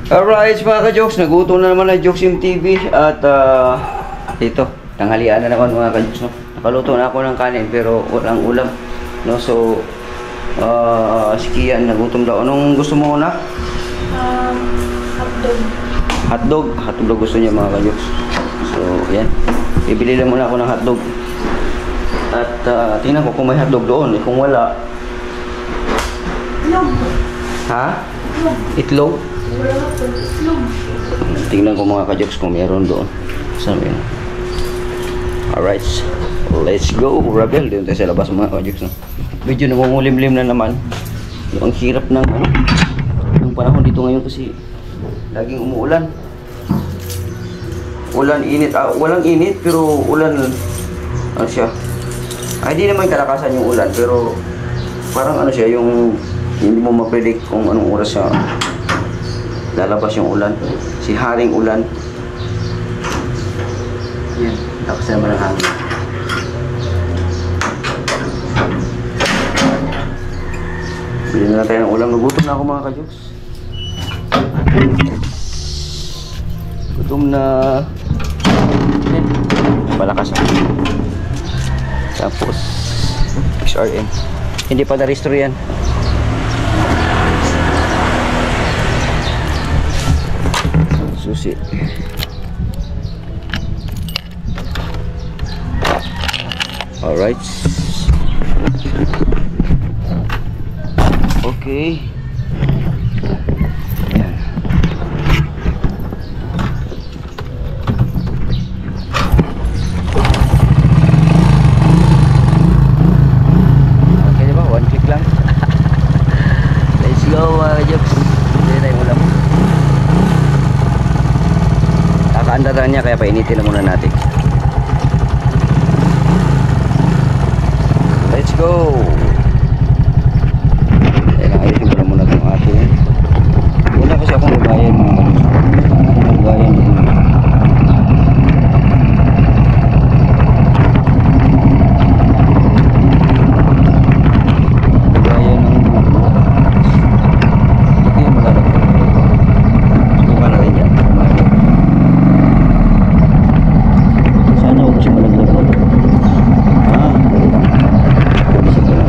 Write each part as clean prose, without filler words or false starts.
Alright mga ka-jokes, nagutom na naman ang Jokes yung TV at dito, tanghalian na naman mga ka-jokes, no? Nakaluto na ako ng kanin pero walang ulam, no? So, si Kian nagutom daw. Anong gusto mo na? Hotdog. Hotdog? Hotdog daw gusto niya mga ka-jokes. So, yan. Bibili lang muna ako ng hotdog. At tingnan ko kung may hotdog doon. Kung wala... Itlog. Ha? Itlog. Itlog? Wala hotdog. Itlog. Tingnan ko mga ka-jokes kung meron doon. Sabi na. Alright. Let's go, Rebel. Dito tayo sa labas mga ka-jokes. No? Medyo nangungulimlim na naman. Ang hirap ng panahon dito ngayon kasi laging umuulan. Ulan, init. Walang init pero ulan. Ano siya? Ay, di naman kalakasan yung ulan pero parang ano siya, yung hindi mo ma-predict kung anong oras siya lalabas yung ulan. Si haring ulan. Yan, tapos naman ang hangin. Bili na lang tayo ng ulam. Nagutom na ako mga ka-jokes. Gutom na. Yan, malakas ako. Tapos XRM. Hindi pa na-restore yan. Susi. Alright. Okay. Yan. Okay diba? One click lang. Let's go jokes. Hindi tayo ulam. Kakaandaran niya kaya painitin na muna natin. Let's go. Ayusin ko na muna itong ating. Wala kasi akong lubayan mga kalusin. Lubayan yun. Lubayan ng buko. Hindi yung malalagay. Subukan natin yan. Sana huwag siya malaglag. Sige na.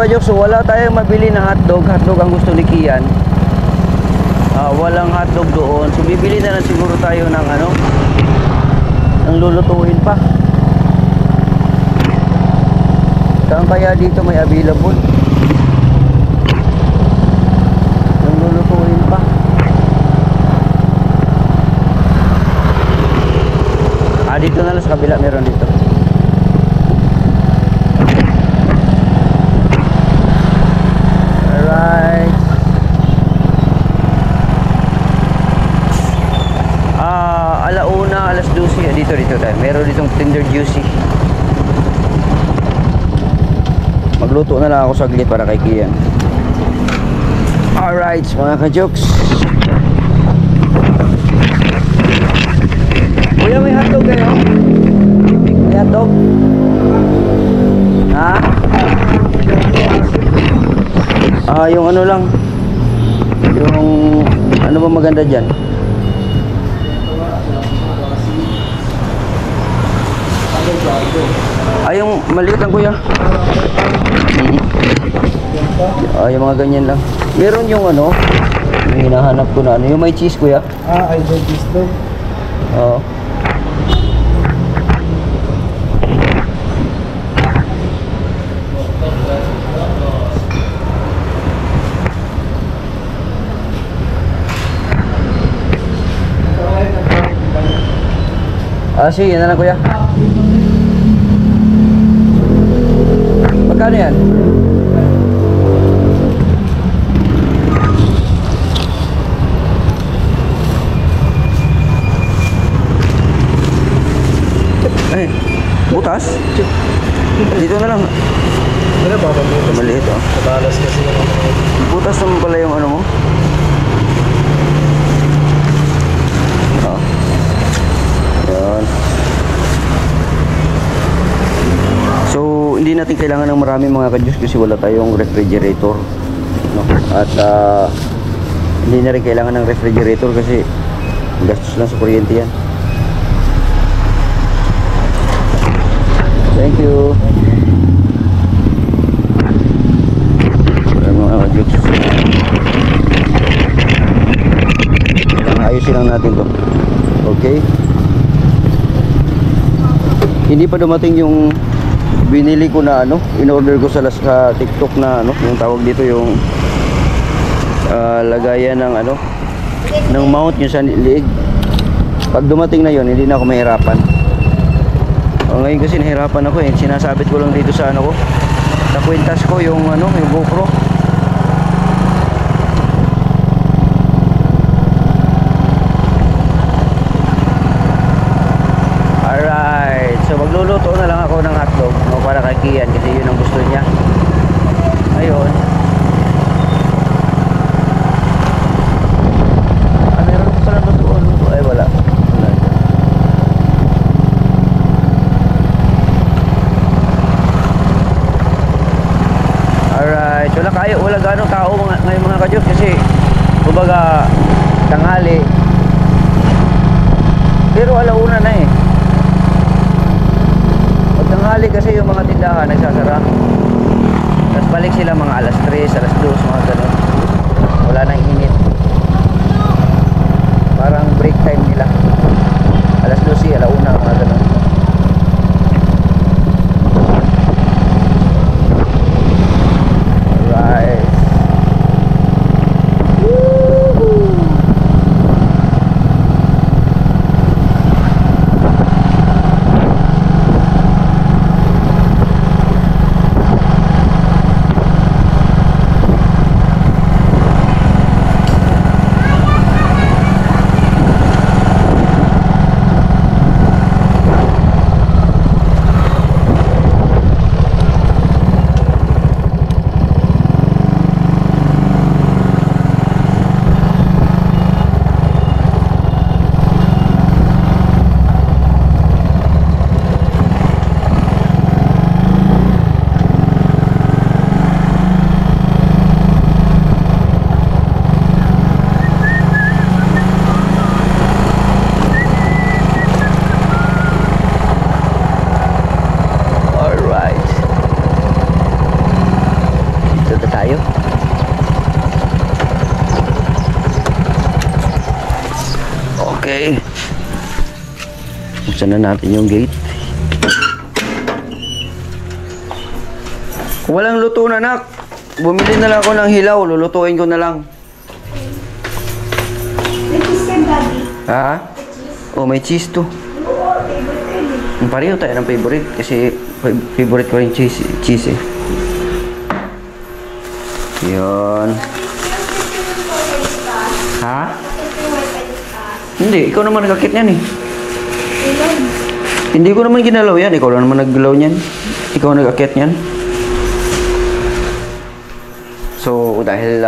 kajok, so wala tayong mabili na hotdog. Hotdog ang gusto ni Kian. Walang hotdog doon. So bibili na lang siguro tayo ng ano, ng lulutuin pa. Saan kaya dito may available? Ng lulutuin pa. Dito na lang sa kabila meron dito. Alright. Alauna, alas 12. Dito tayo. Meron ditong tender juicy. Magluto na lang ako saglit para kay Kian. Alright, mga ka-jokes. Kuya, may hotdog kayo? May hotdog? Ha? Yung ano lang. Yung ano ba maganda dyan? Yung maliit lang kuya. Yung mga ganyan lang. Meron yung ano, yung hinahanap ko na ano, yung may cheese kuya. I don't cheese dog. Oo. Sige, yan na lang kuya. Magkano yan? Butas? Dito na lang. Ano ba ba butas? Maliit oh. Kabalas kasi yung Butas naman pala yung ano mo. Yan. So, hindi natin kailangan ng maraming mga ka-juice kasi wala tayong refrigerator. No? At hindi na rin kailangan ng refrigerator kasi gastos lang sa kuryente yan. Thank you. Mga ka-juice. Ayusin lang natin to. Okay. Hindi pa dumating yung binili ko na ano, in-order ko sa TikTok na ano, yung tawag dito yung lagayan ng ano, ng mount yung sa liig. Pag dumating na yon, hindi na ako mahirapan. Ngayon kasi nahirapan ako eh. Sinasabit ko lang dito sa ano ko, sa kwintas ko yung ano, yung GoPro. So magluluto na lang ako ng hotdog no, para kay Kian kasi yun ang gusto niya. Ayun. Meron ko pala lutuan. Ay wala. Alright. So wala ganong tao ngayon mga ka-Diyos kasi kumbaga tanghali. Pero alauna na eh. Tanghali kasi yung mga tindahan nagsasara. Tapos balik sila mga alas 3, alas 2, mga ganun. Wala nang init. Parang break time nila. Alas 12, alauna, mga ganun. Alright. Okay. Buksan na natin yung gate. Kung walang luto na, nak, bumili na lang ako ng hilaw. Lulutuin ko na lang. May cheese yan, Daddy. Ha? Oh, may cheese to. Oo, favorite ko yun. Pareho tayo ng favorite kasi favorite ko rin cheese eh. Yun. Ha? Hindi, ikaw naman nagkakit niyan eh. Hindi ko naman ginalaw yan. Ikaw lang naman naggalaw niyan. Ikaw nagkakit niyan. So, dahil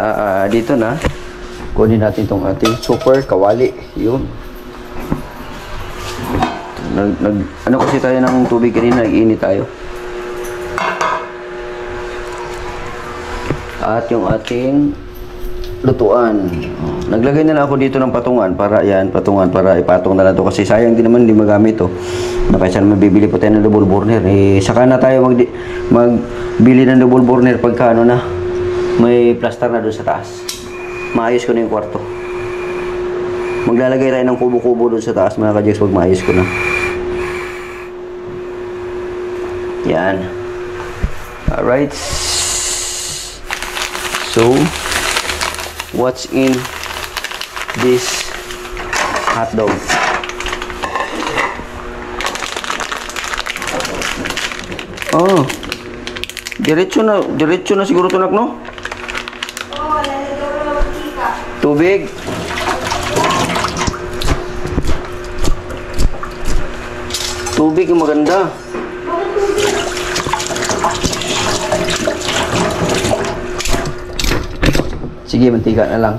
dito na, kunin natin itong ating super kawali. Yun. Ano kasi tayo ng tubig kanina, nag-init tayo. At yung ating lutuan. Naglagay na lang ako dito ng patungan para ipatong na lang to kasi sayang din naman hindi magamit to. Kaysa naman bibili po tayo ng double burner. Saka na tayo magbili ng double burner pagka ano na may plaster na doon sa taas. Maayos ko na yung kwarto. Maglalagay tayo ng kubo-kubo doon sa taas mga ka-Jex pag maayos ko na. Yan. Alright. So, what's in this hot dog? Oh. Diretso na siguro ito, nak, no? Oo, lalagyan ko ng mantika. Tubig. Tubig yung maganda. Bakit tubig? Sige, mantika na lang.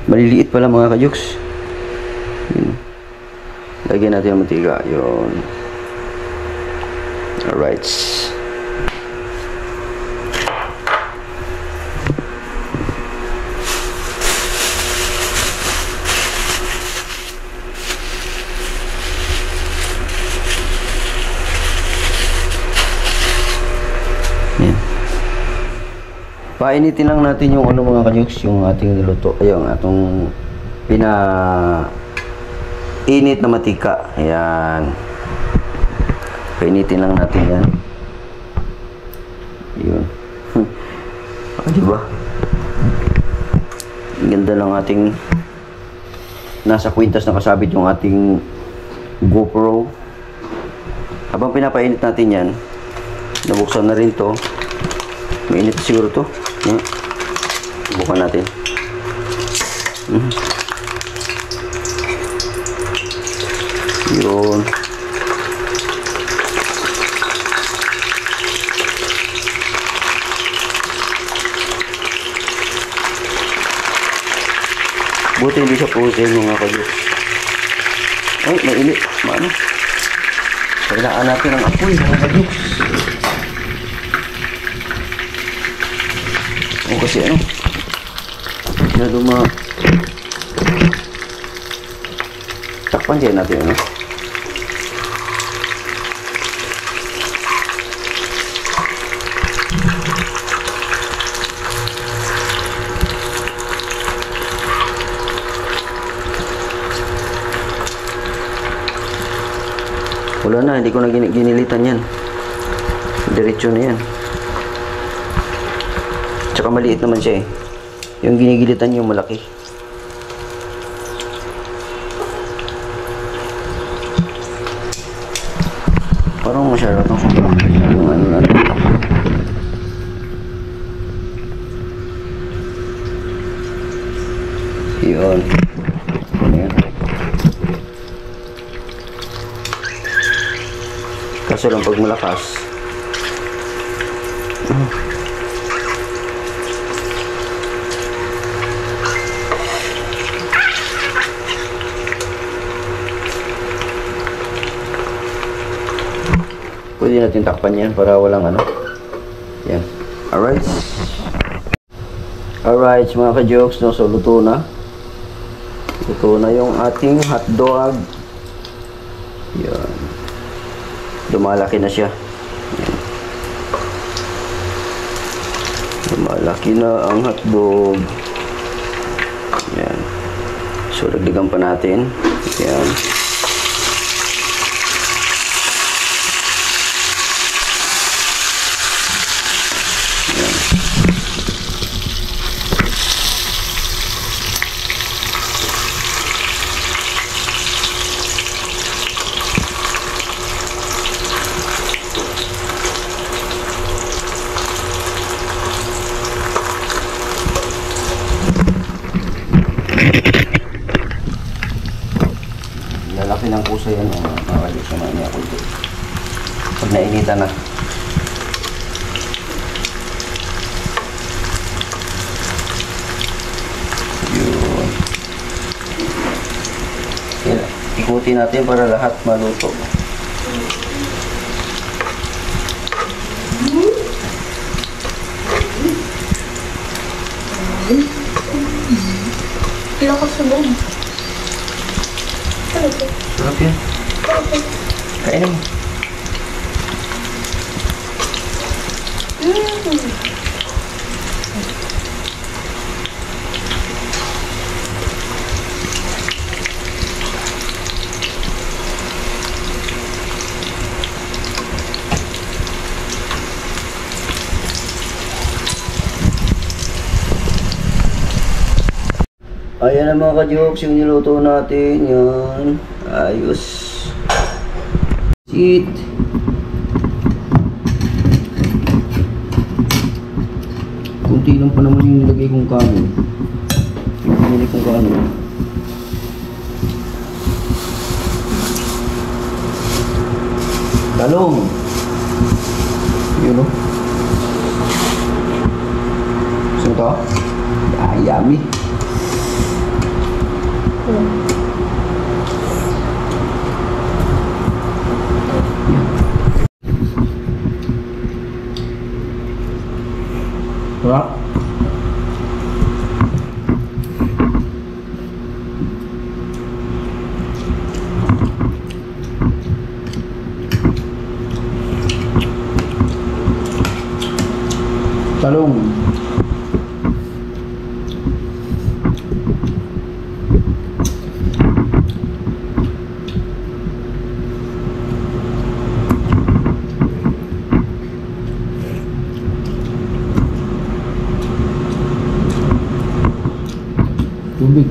Maliliit pala mga ka-Jokes. Yun. Lagyan natin ang mantika. Yun. Alright. Yan. Painitin lang natin yung ano mga ka-Jokes, yung ating niluto. Ayun, atong init na matika. Ayan. Painitin lang natin yan. Yun. Diba? Ang ganda lang ating nasa kwintas na kasabit yung ating GoPro. Habang pinapainit natin yan, nabuksan na rin to. Mainit siguro to. Bukan natin. Yun. Buti hindi siya pusin mga ka-Jokes. Ay, mainit. Maano? Kailangan natin ng apoy mga ka-Jokes. O kasi ano? Takpan dyan natin ano? Wala na, hindi ko na ginilitan yan. Diretso na yan. Tsaka maliit naman siya eh. Yung ginigilitan yung malaki. Parang masyado ito. Yung ano natin. Yun. Ayan. Kaso lang pag malakas. Pwede natin takpan yan para walang ano. Yan. Alright. Alright mga ka-Jokes, no? So luto na. Luto na yung ating hotdog. Yan. Lumalaki na siya. Yan. Lumalaki na ang hotdog. Yan. So, dagdagan pa natin. Yan. Lalaki ng puso yan, mga kajuks naman niya kunti. Pag nainitan na. Yun. Yan. Ikutin natin para lahat maluto. Lakas sa loob. Sarap yan. Kainin mo. Ayan na mga ka-jokes, yung niluto natin, yan. Ayos. Sit. Kunti lang pa naman yung nilagay kong kanin. Yung pinili kong kanin. Talong. Yun o. Gusto mo ito? Ah, yummy. Sarap. Talong. Tubig.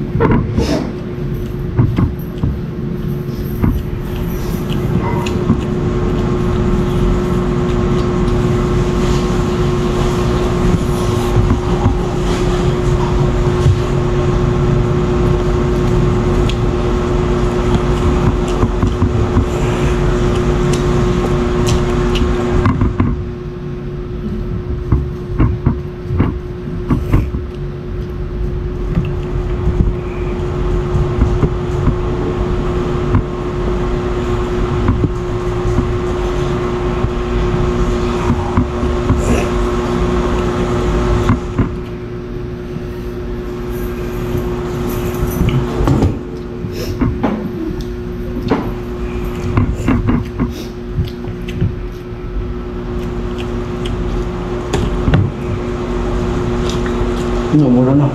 Mura na.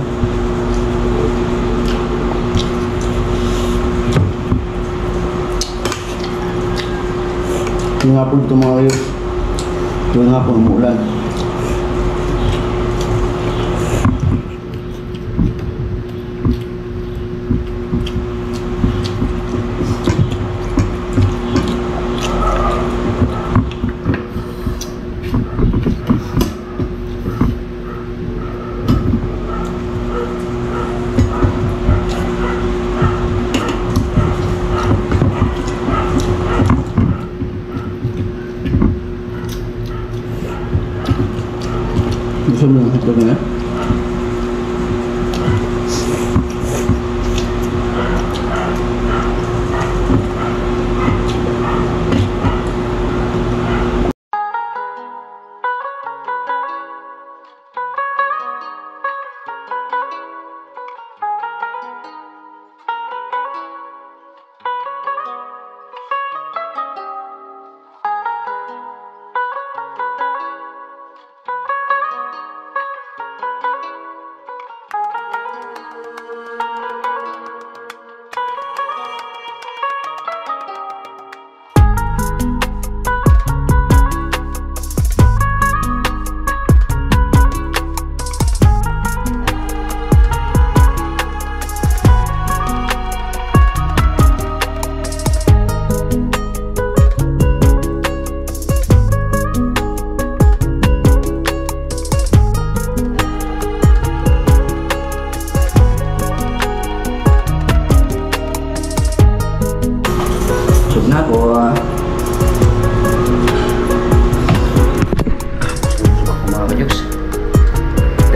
Yung hapon ito mga kayo. Yung hapon umuulan. Gusto mo yung hotdog na?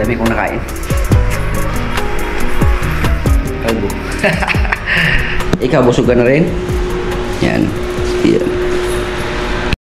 dami kong nakain. Kalbo. Ikaw, busog ka na rin? Yan. Yan.